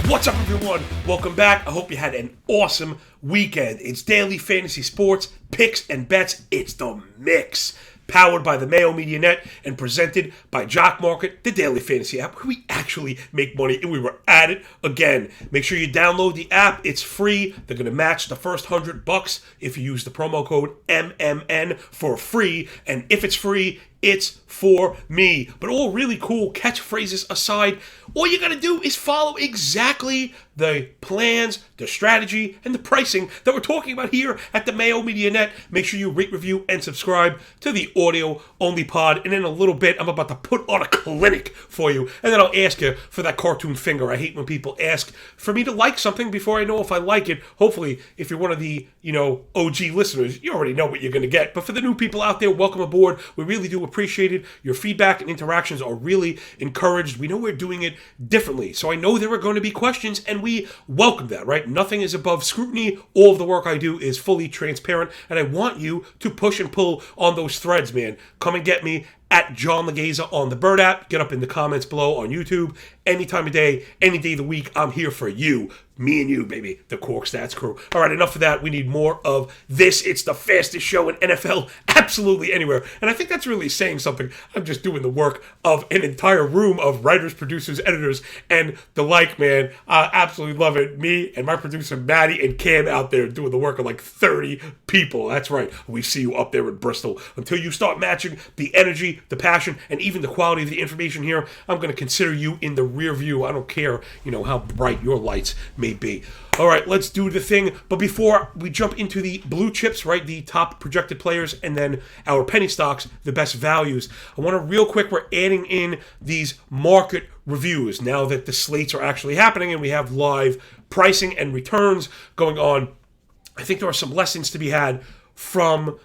What's up, everyone? Welcome back. I hope you had an awesome weekend. It's daily fantasy sports, picks, and bets. It's the mix. Powered by the Mayo Media Net and presented by Jock Market, the daily fantasy app where we actually make money, and we were at it again. Make sure you download the app. It's free. They're going to match the first $100 if you use the promo code MMN for free. And if it's free, it's for me. But all really cool catchphrases aside, all you got to do is follow exactly the plans, the strategy, and the pricing that we're talking about here at the Mayo Media Net. Make sure you rate, review, and subscribe to the audio-only pod. And in a little bit, I'm about to put on a clinic for you. And then I'll ask you for that cartoon finger. I hate when people ask for me to like something before I know if I like it. Hopefully, if you're one of the, OG listeners, you already know what you're going to get. But for the new people out there, welcome aboard. We really do appreciate it. Your feedback and interactions are really encouraged. We know we're doing it differently. So I know there are going to be questions, and we welcome that, right? Nothing is above scrutiny. All of the work I do is fully transparent, and I want you to push and pull on those threads, man. Come and get me at John Laghezza on the Bird app. Get up in the comments below on YouTube. Any time of day, any day of the week, I'm here for you. Me and you, baby. The Cork Stats crew. All right, enough of that. We need more of this. It's the fastest show in NFL absolutely anywhere. And I think that's really saying something. I'm just doing the work of an entire room of writers, producers, editors, and the like, man. I absolutely love it. Me and my producer, Maddie, and Cam out there doing the work of like 30 people. That's right. We see you up there in Bristol. Until you start matching the energy, the passion, and even the quality of the information here, I'm going to consider you in the rear view. I don't care, how bright your lights may be. All right, let's do the thing. But before we jump into the blue chips, right, the top projected players, and then our penny stocks, the best values, I want to real quick, we're adding in these market reviews now that the slates are actually happening and we have live pricing and returns going on. I think there are some lessons to be had from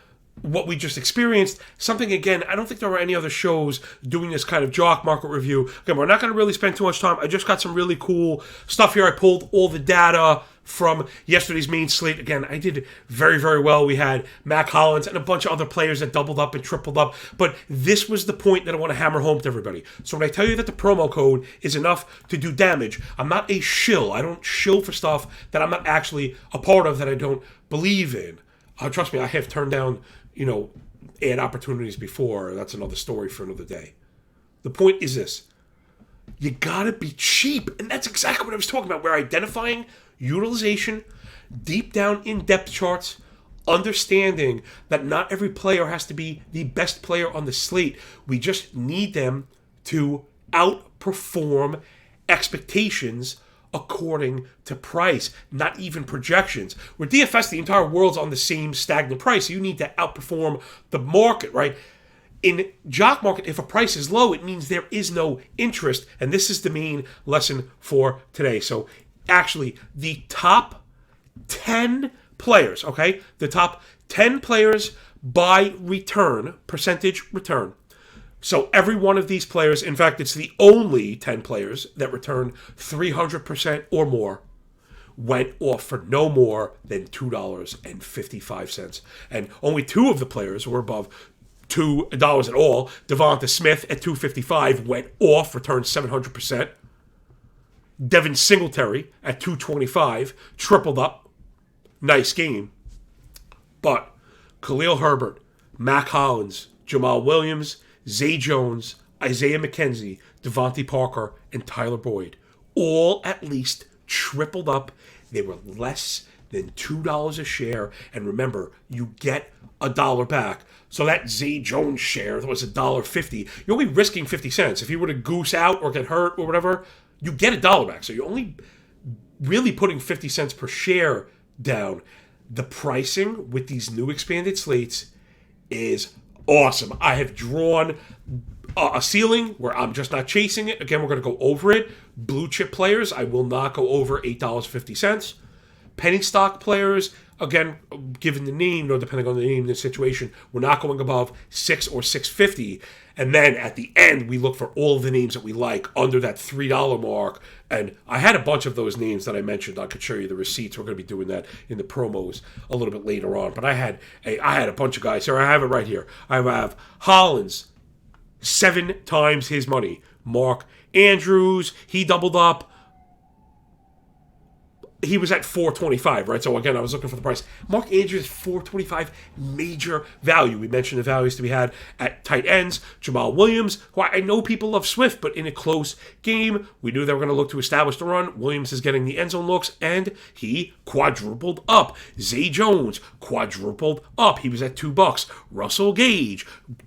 what we just experienced. Something, again, I don't think there are any other shows doing this kind of Jock market review. Again, we're not going to really spend too much time. I just got some really cool stuff here. I pulled all the data from yesterday's main slate. Again, I did very, very well. We had Mac Hollins and a bunch of other players that doubled up and tripled up. But this was the point that I want to hammer home to everybody. So when I tell you that the promo code is enough to do damage, I'm not a shill. I don't shill for stuff that I'm not actually a part of, that I don't believe in. Trust me, I have turned down ad opportunities before. That's another story for another day. The point is this. You gotta be cheap. And that's exactly what I was talking about. We're identifying utilization, deep down in-depth charts, understanding that not every player has to be the best player on the slate. We just need them to outperform expectations according to price, not even projections. With DFS, the entire world's on the same stagnant price. You need to outperform the market, right? In Jock market, if a price is low, it means there is no interest. And this is the main lesson for today. So actually, the top 10 players, okay? The top 10 players by return, percentage return. So every one of these players, in fact, it's the only 10 players that returned 300% or more, went off for no more than $2.55. And only two of the players were above $2 at all. Devonta Smith at $2.55 went off, returned 700%. Devin Singletary at $2.25 tripled up. Nice game. But Khalil Herbert, Mac Hollins, Jamal Williams, Zay Jones, Isaiah McKenzie, Devontae Parker, and Tyler Boyd all at least tripled up. They were less than $2 a share. And remember, you get $1 back. So that Zay Jones share that was $1.50. You're only risking 50 cents. If you were to goose out or get hurt or whatever, you get $1 back. So you're only really putting 50 cents per share down. The pricing with these new expanded slates is awesome. I have drawn a ceiling where I'm just not chasing it. Again, we're going to go over it. Blue chip players, I will not go over $8.50. Penny stock players, again, given the name, depending on the name and the situation, we're not going above $6 or $6.50. And then at the end, we look for all of the names that we like under that $3 mark. And I had a bunch of those names that I mentioned. I could show you the receipts. We're going to be doing that in the promos a little bit later on. But I had a bunch of guys here. I have it right here. I have Hollins, 7 times his money. Mark Andrews, he doubled up. he was at 425, right? So again, I was looking for the price. Mark Andrews, 425, major value. We mentioned the values to be had at tight ends. Jamal Williams, who I know people love Swift, but in a close game, we knew they were going to look to establish the run. Williams is getting the end zone looks, and he quadrupled up. Zay Jones quadrupled up. He was at $2. Russell Gage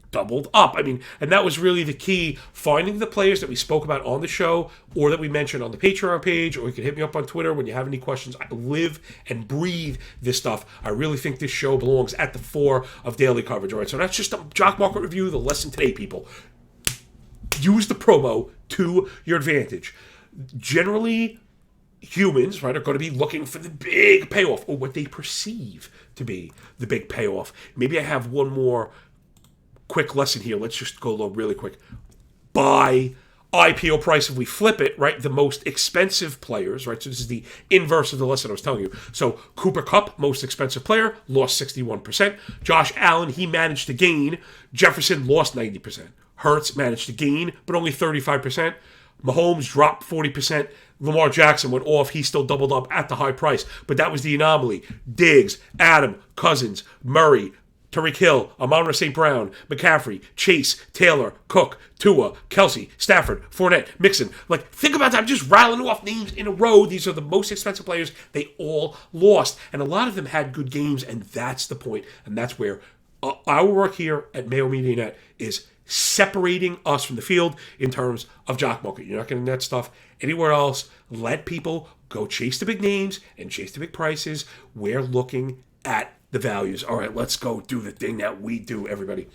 doubled up. I mean, and that was really the key, finding the players that we spoke about on the show or that we mentioned on the Patreon page, or you can hit me up on Twitter when you have any questions. I live and breathe this stuff. I really think this show belongs at the fore of daily coverage. All right, so that's just a Jock Market Review, the lesson today, people. Use the promo to your advantage. Generally, humans, right, are going to be looking for the big payoff, or what they perceive to be the big payoff. Maybe I have one more quick lesson here. Let's just go really quick. By IPO price, if we flip it, right, the most expensive players, right, so this is the inverse of the lesson I was telling you. So Cooper Kupp, most expensive player, lost 61%. Josh Allen, he managed to gain. Jefferson lost 90%. Hurts managed to gain, but only 35%. Mahomes dropped 40%. Lamar Jackson went off. He still doubled up at the high price, but that was the anomaly. Diggs, Adam, Cousins, Murray, Tyreek Hill, Amon-Ra St. Brown, McCaffrey, Chase, Taylor, Cook, Tua, Kelsey, Stafford, Fournette, Mixon. Like, think about that. I'm just rattling off names in a row. These are the most expensive players. They all lost. And a lot of them had good games, and that's the point. And that's where our work here at Mayo Media Net is separating us from the field in terms of Jock Market. You're not getting that stuff anywhere else. Let people go chase the big names and chase the big prices. We're looking at the values. All right, let's go do the thing that we do, everybody.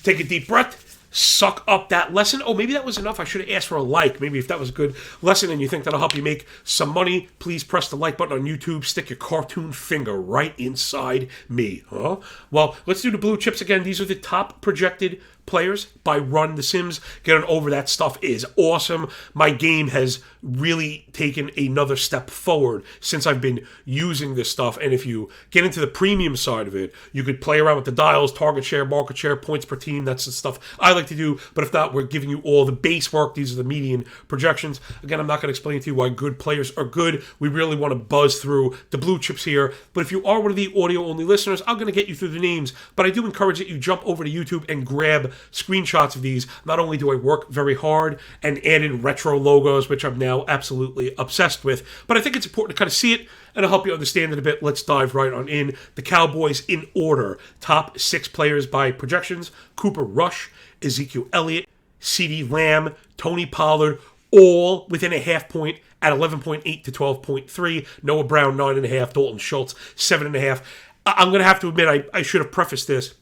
Take a deep breath. Suck up that lesson. Oh, maybe that was enough. I should have asked for a like. Maybe if that was a good lesson and you think that'll help you make some money, please press the like button on YouTube. Stick your cartoon finger right inside me. Huh? Well, let's do the blue chips again. These are the top projected players by Run the Sims. Getting over that stuff is awesome. My game has really taken another step forward since I've been using this stuff. And if you get into the premium side of it, you could play around with the dials, target share, market share, points per team. That's the stuff I like to do. But if not, we're giving you all the base work. These are the median projections. Again, I'm not going to explain to you why good players are good. We really want to buzz through the blue chips here. But if you are one of the audio-only listeners, I'm going to get you through the names. But I do encourage that you jump over to YouTube and grab screenshots of these. Not only do I work very hard and add in retro logos, which I'm now absolutely obsessed with, but I think it's important to kind of see it and I'll help you understand it a bit. Let's dive right on in. The Cowboys in order. Top 6 players by projections. Cooper Rush, Ezekiel Elliott, CeeDee Lamb, Tony Pollard, all within a half point at 11.8 to 12.3. Noah Brown, 9.5. Dalton Schultz, 7.5. I'm going to have to admit, I should have prefaced this.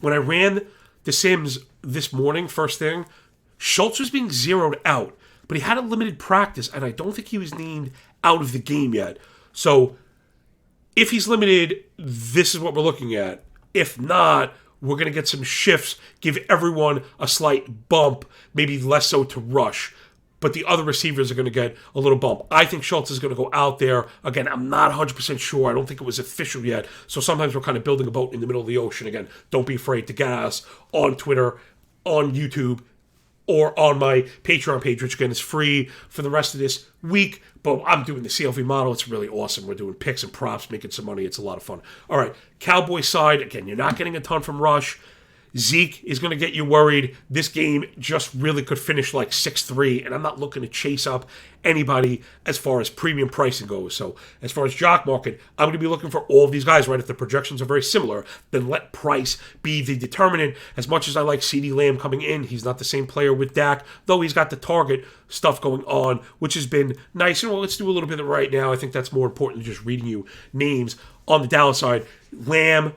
When I ran the Sims this morning, first thing, Schultz was being zeroed out, but he had a limited practice, and I don't think he was named out of the game yet. So if he's limited, this is what we're looking at. If not, we're going to get some shifts, give everyone a slight bump, maybe less so to Rush. But the other receivers are going to get a little bump. I think Schultz is going to go out there. Again, I'm not 100% sure. I don't think it was official yet. So sometimes we're kind of building a boat in the middle of the ocean. Again, don't be afraid to get us on Twitter, on YouTube, or on my Patreon page, which again is free for the rest of this week. But I'm doing the CLV model. It's really awesome. We're doing picks and props, making some money. It's a lot of fun. All right, Cowboys side. Again, you're not getting a ton from Rush. Zeke is going to get you worried. This game just really could finish like 6-3, and I'm not looking to chase up anybody as far as premium pricing goes. So as far as Jock Market, I'm going to be looking for all of these guys, right? If the projections are very similar, then let price be the determinant. As much as I like CeeDee Lamb coming in, he's not the same player with Dak, though he's got the target stuff going on, which has been nice. And well, let's do a little bit of it right now. I think that's more important than just reading you names. On the Dallas side, Lamb,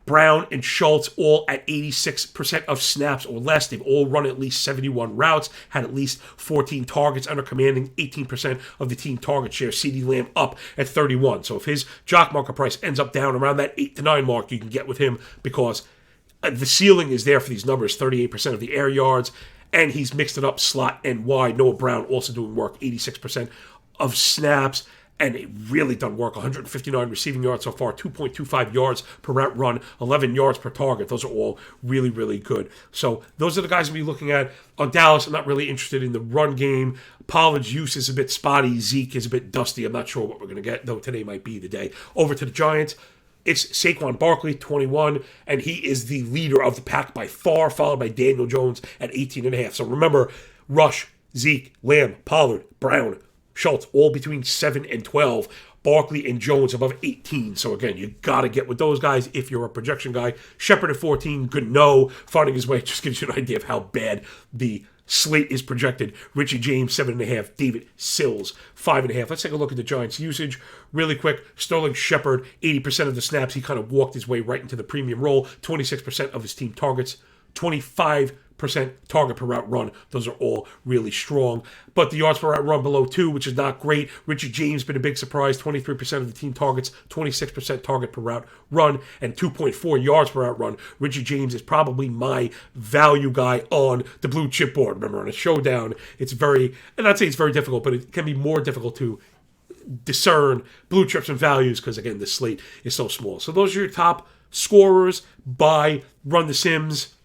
Brown, and Schultz all at 86% of snaps or less. They've all run at least 71 routes, had at least 14 targets, under commanding 18% of the team target share. CeeDee Lamb up at 31. So if his Jock Market price ends up down around that 8 to 9 mark, you can get with him because the ceiling is there for these numbers, 38% of the air yards, and he's mixed it up slot and wide. Noah Brown also doing work, 86% of snaps And it really done work. 159 receiving yards so far, 2.25 yards per route run, 11 yards per target. Those are all really, really good. So those are the guys we'll be looking at. On Dallas, I'm not really interested in the run game. Pollard's use is a bit spotty. Zeke is a bit dusty. I'm not sure what we're going to get, though today might be the day. Over to the Giants. It's Saquon Barkley, 21, and he is the leader of the pack by far, followed by Daniel Jones at 18.5. So remember, Rush, Zeke, Lamb, Pollard, Brown, Schultz, all between 7 and 12. Barkley and Jones above 18. So again, you got to get with those guys if you're a projection guy. Shepard at 14, good no. Finding his way just gives you an idea of how bad the slate is projected. Richie James, 7.5. David Sills, 5.5. Let's take a look at the Giants' usage really quick. Sterling Shepard, 80% of the snaps. He kind of walked his way right into the premium role. 26% of his team targets. 25% target per route run. Those are all really strong. But the yards per route run below 2, which is not great. Richie James been a big surprise. 23% of the team targets, 26% target per route run, and 2.4 yards per route run. Richie James is probably my value guy on the blue chip board. Remember, on a showdown, it's very, and I'd say it's very difficult, but it can be more difficult to discern blue chips and values because, again, the slate is so small. So those are your top scorers by Run the Sims.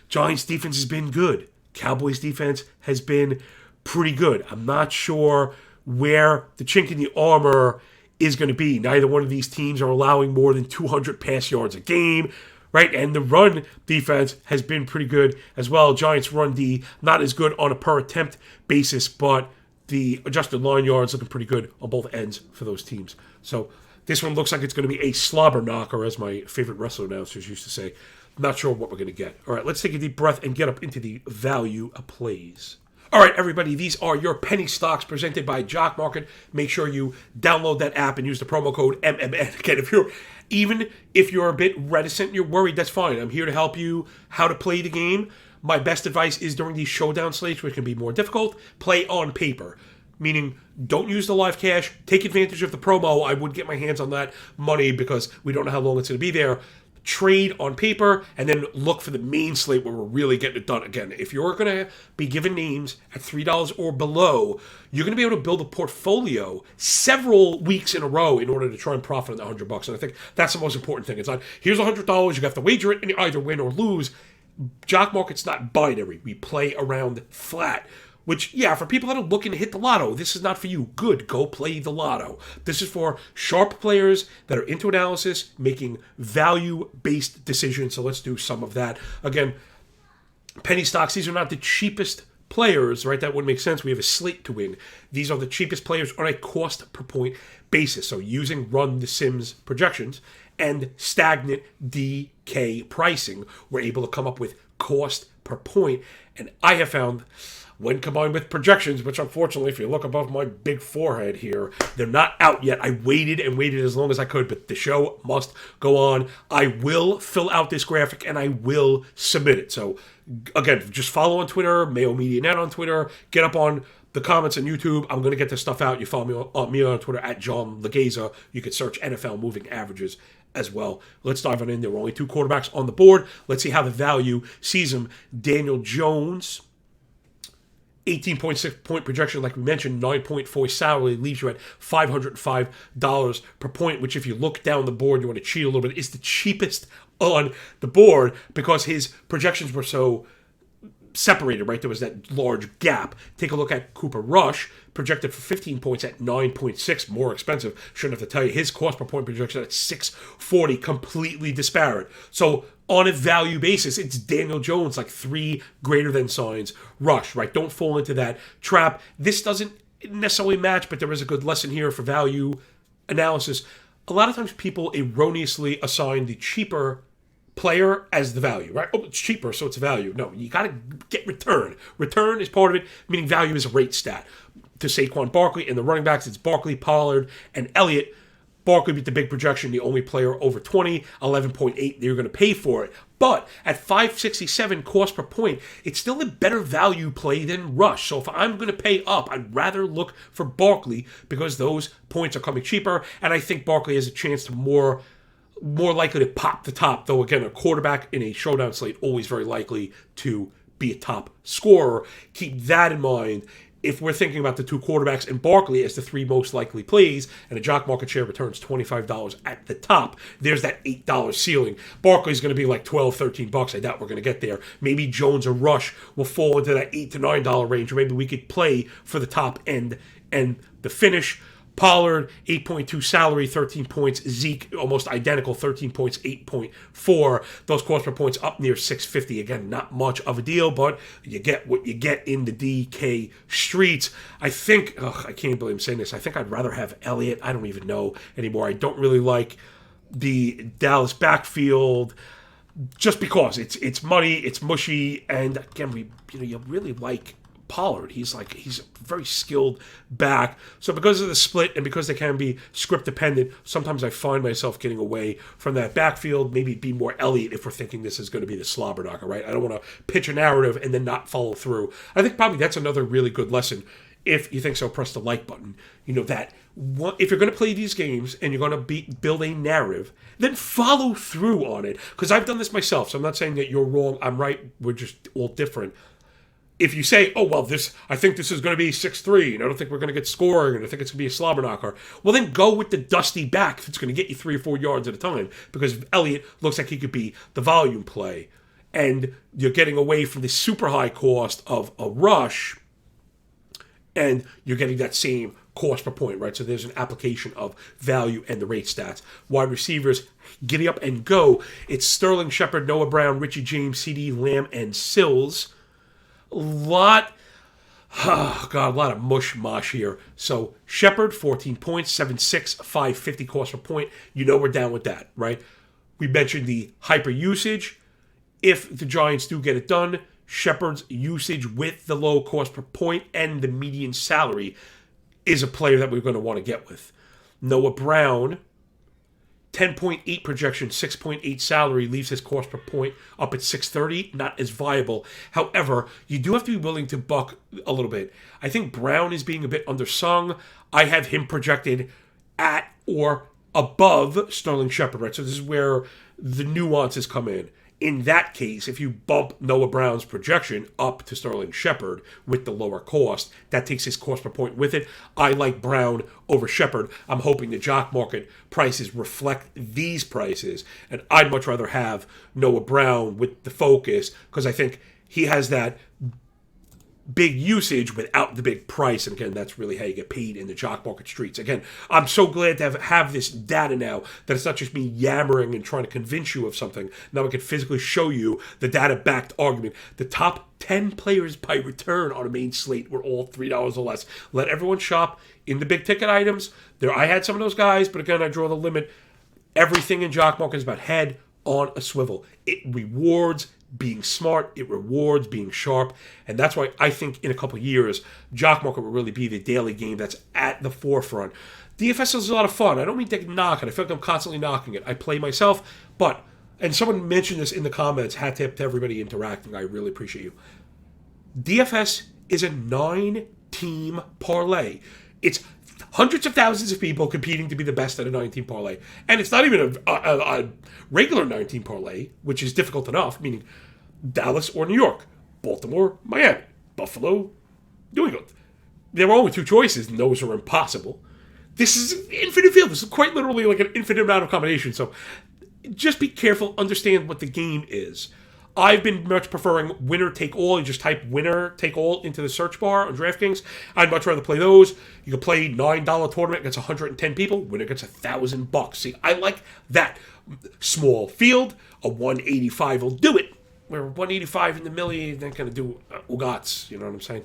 Giants defense has been good. Cowboys defense has been pretty good. I'm not sure where the chink in the armor is going to be. Neither one of these teams are allowing more than 200 pass yards a game, right? And the run defense has been pretty good as well. Giants run D, not as good on a per attempt basis, but the adjusted line yards looking pretty good on both ends for those teams. So this one looks like it's going to be a slobber knocker, as my favorite wrestler announcers used to say. Not sure what we're going to get. All right, let's take a deep breath and get up into the value plays. All right, everybody, these are your penny stocks presented by Jock Market. Make sure you download that app and use the promo code MMN. Again, even if you're a bit reticent, you're worried, that's fine. I'm here to help you how to play the game. My best advice is during these showdown slates, which can be more difficult, play on paper. Meaning, don't use the live cash. Take advantage of the promo. I would get my hands on that money because we don't know how long it's going to be there. Trade on paper, and then look for the main slate where we're really getting it done. Again, if you're going to be given names at $3 or below, you're going to be able to build a portfolio several weeks in a row in order to try and profit on the $100. And I think that's the most important thing. It's not, here's $100, you have to wager it, and you either win or lose. Jock Market's not binary. We play around flat. Which, yeah, for people that are looking to hit the lotto, this is not for you. Good, go play the lotto. This is for sharp players that are into analysis, making value-based decisions. So let's do some of that. Again, penny stocks, these are not the cheapest players, right? That wouldn't make sense. We have a slate to win. These are the cheapest players on a cost per point basis. So using Run the Sims projections and stagnant DK pricing, we're able to come up with cost per point. And I have found, when combined with projections, which unfortunately, if you look above my big forehead here, they're not out yet. I waited and waited as long as I could, but the show must go on. I will fill out this graphic and I will submit it. So again, just follow on Twitter, Mayo Media Net on Twitter, get up on the comments on YouTube. I'm going to get this stuff out. You follow me on Twitter at John Laghezza. You can search NFL moving averages as well. Let's dive on in. There were only 2 quarterbacks on the board. Let's see how the value sees them. Daniel Jones, 18.6 point projection, like we mentioned, 9.4 salary leaves you at $505 per point, which if you look down the board, you want to cheat a little bit, is the cheapest on the board because his projections were so separated, right? There was that large gap. Take a look at Cooper Rush, projected for 15 points at 9.6, more expensive. Shouldn't have to tell you, his cost per point projection at 640, completely disparate. So on a value basis, it's Daniel Jones, like 3 greater than signs, Rush, right? Don't fall into that trap. This doesn't necessarily match, but there is a good lesson here for value analysis. A lot of times people erroneously assign the cheaper player as the value, right? Oh, it's cheaper, so it's value. No, you got to get return. Return is part of it, meaning value is a rate stat. To Saquon Barkley and the running backs, it's Barkley, Pollard, and Elliott. Barkley with the big projection, the only player over 20, 11.8, you're going to pay for it. But at 567 cost per point, it's still a better value play than Rush. So if I'm going to pay up, I'd rather look for Barkley because those points are coming cheaper, and I think Barkley has a chance to more likely to pop the top, though again, a quarterback in a showdown slate always very likely to be a top scorer. Keep that in mind. if we're thinking about the two quarterbacks and Barkley as the three most likely plays, and a Jock market share returns $25 at the top, there's that $8 ceiling. Barkley's going to be like $12, $13. I doubt we're going to get there. Maybe Jones or Rush will fall into that $8 to $9 range, or maybe we could play for the top end and the finish. Pollard, 8.2 salary, 13 points. Zeke, almost identical, 13 points, 8.4. Those cost per points up near 650. Again, not much of a deal, but you get what you get in the DK streets. I think, I can't believe I'm saying this, I think I'd rather have Elliott. I don't even know anymore. I don't really like the Dallas backfield just because it's muddy, it's mushy, and again, you really like Pollard. He's a very skilled back. So because of the split and because they can be script dependent, sometimes I find myself getting away from that backfield. Maybe be more Elliott if we're thinking this is going to be the slobber knocker, right? I don't want to pitch a narrative and then not follow through. I think probably that's another really good lesson. If you think so, press the like button. If you're going to play these games and you're going to build a narrative, then follow through on it. Because I've done this myself, so I'm not saying that you're wrong, I'm right, we're just all different. If you say, I think this is going to be 6-3, and I don't think we're going to get scoring, and I think it's going to be a slobber knocker, well, then go with the dusty back if it's going to get you 3 or 4 yards at a time, because Elliott looks like he could be the volume play. And you're getting away from the super high cost of a rush, and you're getting that same cost per point, right? So there's an application of value and the rate stats. Wide receivers, giddy up and go. It's Sterling Shepard, Noah Brown, Richie James, CD Lamb, and Sills. A lot of mush-mosh here. So Shepard, 14 points, 7.6, 550 cost per point. We're down with that, right? We mentioned the hyper usage. If the Giants do get it done, Shepard's usage with the low cost per point and the median salary is a player that we're going to want to get with. Noah Brown, 10.8 projection, 6.8 salary, leaves his cost per point up at 630, not as viable. However, you do have to be willing to buck a little bit. I think Brown is being a bit undersung. I have him projected at or above Sterling Shepard, right? So this is where the nuances come in. In that case, if you bump Noah Brown's projection up to Sterling Shepard with the lower cost, that takes his cost per point with it. I like Brown over Shepard. I'm hoping the Jock market prices reflect these prices, and I'd much rather have Noah Brown with the focus because I think he has that big usage without the big price. And again, that's really how you get paid in the Jock market streets. Again, I'm so glad to have this data now that it's not just me yammering and trying to convince you of something. Now I can physically show you the data-backed argument. The top 10 players by return on a main slate were all $3 or less. Let everyone shop in the big ticket items. I had some of those guys, but again, I draw the limit. Everything in Jock market is about head on a swivel. It rewards being smart, it rewards being sharp, and that's why I think in a couple of years, Jock market will really be the daily game that's at the forefront. DFS is a lot of fun. I don't mean to knock it. I feel like I'm constantly knocking it. I play myself, and someone mentioned this in the comments, hat tip to everybody interacting. I really appreciate you. DFS is a 9-team parlay. It's hundreds of thousands of people competing to be the best at a 9-team parlay. And it's not even a regular 9-team parlay, which is difficult enough, meaning Dallas or New York, Baltimore, Miami, Buffalo, New England. There were only 2 choices, and those are impossible. This is an infinite field. This is quite literally like an infinite amount of combinations. So just be careful, understand what the game is. I've been much preferring winner take all. You just type winner take all into the search bar on DraftKings. I'd much rather play those. You can play $9 tournament against 110 people. Winner gets $1,000. See, I like that. Small field, a 185 will do it. Where 185 in the million, they're going to do ugats. You know what I'm saying?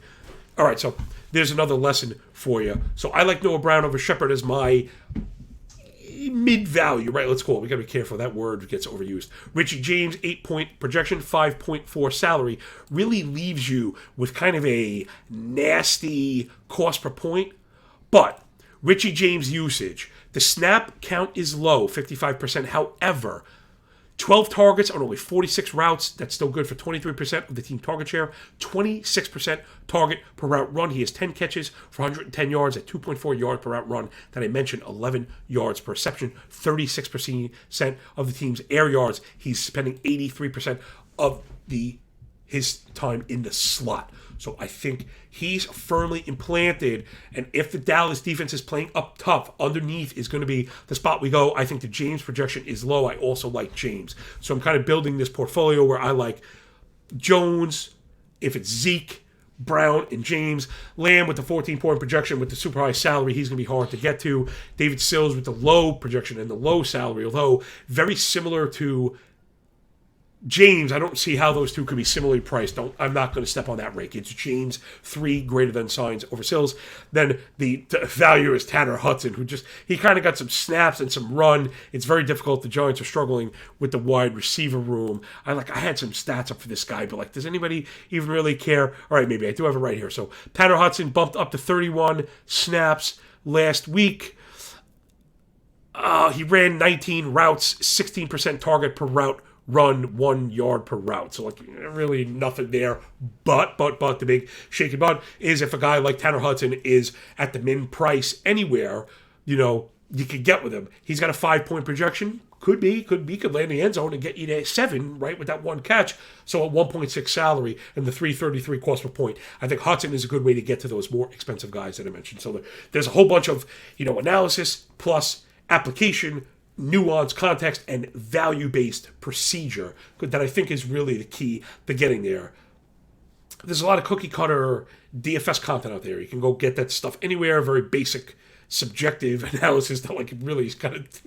All right, so there's another lesson for you. So I like Noah Brown over Shepard as my mid-value, right? Let's call it. We got to be careful. That word gets overused. Richie James, 8-point projection, 5.4 salary, really leaves you with kind of a nasty cost per point. But Richie James usage, the snap count is low, 55%. However, 12 targets on only 46 routes. That's still good for 23% of the team target share. 26% target per route run. He has 10 catches for 110 yards at 2.4 yards per route run. That I mentioned, 11 yards per reception. 36% of the team's air yards. He's spending 83% of his time in the slot. So I think he's firmly implanted. And if the Dallas defense is playing up tough, underneath is going to be the spot we go. I think the James projection is low. I also like James. So I'm kind of building this portfolio where I like Jones, if it's Zeke, Brown, and James. Lamb with the 14-point projection with the super high salary, he's going to be hard to get to. David Sills with the low projection and the low salary, although very similar to James. I don't see how those two could be similarly priced. I'm not going to step on that rake. It's James 3 greater than signs over Sills. Then the value is Tanner Hudson, who he kind of got some snaps and some run. It's very difficult. The Giants are struggling with the wide receiver room. I had some stats up for this guy, but does anybody even really care? All right, maybe I do have it right here. So Tanner Hudson bumped up to 31 snaps last week. He ran 19 routes, 16% target per route run, 1 yard per route. So really nothing there. But the big shaky bud is if a guy like Tanner Hudson is at the min price anywhere, you could get with him. He's got a 5-point projection. Could land in the end zone and get you to 7, right, with that one catch. So a 1.6 salary and the 333 cost per point. I think Hudson is a good way to get to those more expensive guys that I mentioned. So there's a whole bunch of, analysis plus application, nuance, context, and value-based procedure that I think is really the key to getting there. There's a lot of cookie-cutter DFS content out there. You can go get that stuff anywhere, very basic, subjective analysis that really is kind of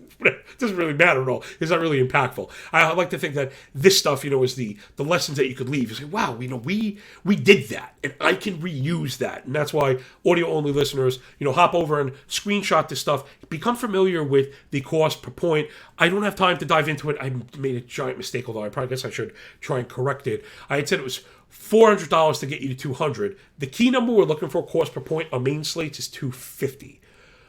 doesn't really matter at all. It's not really impactful. I like to think that this stuff, is the lessons that you could leave. You say, wow, we did that, and I can reuse that. And that's why audio-only listeners, hop over and screenshot this stuff. Become familiar with the cost per point. I don't have time to dive into it. I made a giant mistake, although I probably guess I should try and correct it. I had said it was $400 to get you to $200. The key number we're looking for cost per point on main slates is $250.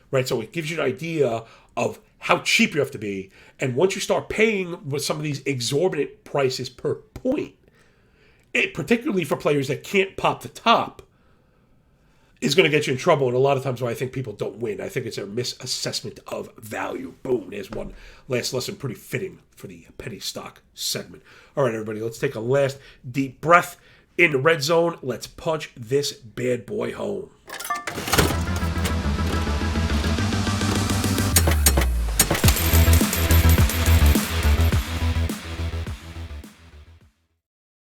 Right, so it gives you an idea of how cheap you have to be. And once you start paying with some of these exorbitant prices per point, particularly for players that can't pop the top, is going to get you in trouble. And a lot of times why I think people don't win. I think it's a misassessment of value. Boom, there's one last lesson, pretty fitting for the penny stock segment. All right, everybody, let's take a last deep breath in the red zone. Let's punch this bad boy home.